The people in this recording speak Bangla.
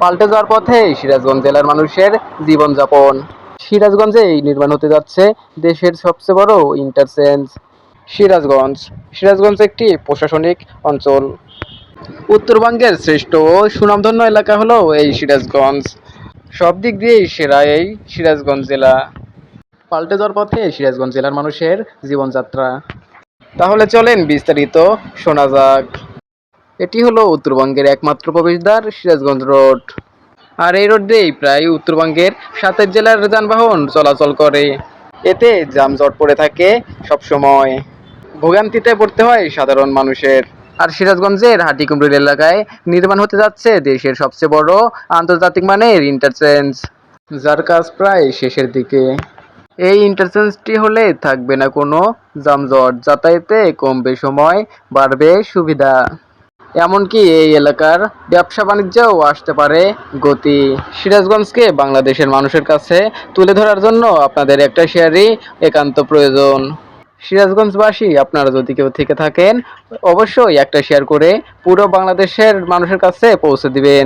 পাল্টে যাওয়ার পথে সিরাজগঞ্জ জেলার মানুষের জীবনযাপন। সিরাজগঞ্জেই নির্মাণ হতে যাচ্ছে দেশের সবচেয়ে বড় ইন্টারচেঞ্জ। সিরাজগঞ্জ সিরাজগঞ্জ একটি প্রশাসনিক অঞ্চল। উত্তরবঙ্গের শ্রেষ্ঠ ও সুনামধন্য এলাকা হলো এই সিরাজগঞ্জ। সব দিক দিয়েই সেরা এই সিরাজগঞ্জ জেলা। পাল্টে যাওয়ার পথে সিরাজগঞ্জ জেলার মানুষের জীবনযাত্রা। তাহলে চলেন বিস্তারিত শোনা যাক। এটি হলো উত্তরবঙ্গের একমাত্র প্রবেশদ্বার সিরাজগঞ্জ রোড। আর এই রোড দিয়েই প্রায় উত্তরবঙ্গের ৭ জেলার যানবাহন চলাচল করে। এতে যানজট পড়ে থাকে সবসময়। ভোগান্তিতে পড়তে হয় সাধারণ মানুষের। আর সিরাজগঞ্জের হাটিকুমরুল এলাকায় নির্মাণ হতে যাচ্ছে দেশের সবচেয়ে বড় আন্তর্জাতিক মানের ইন্টারচেঞ্জ, যার কাজ প্রায় শেষের দিকে। এই ইন্টারচেঞ্জটি হলে থাকবে না কোনো যানজট, যাতায়াতে কমবে সময়, বাড়বে সুবিধা। এমনকি এই এলাকার ব্যবসা বাণিজ্যেও আসতে পারে গতি। সিরাজগঞ্জকে বাংলাদেশের মানুষের কাছে তুলে ধরার জন্য আপনাদের একটা শেয়ারই একান্ত প্রয়োজন। সিরাজগঞ্জবাসী আপনারা যদি কেউ থেকে থাকেন, অবশ্যই একটা শেয়ার করে পুরো বাংলাদেশের মানুষের কাছে পৌঁছে দিবেন।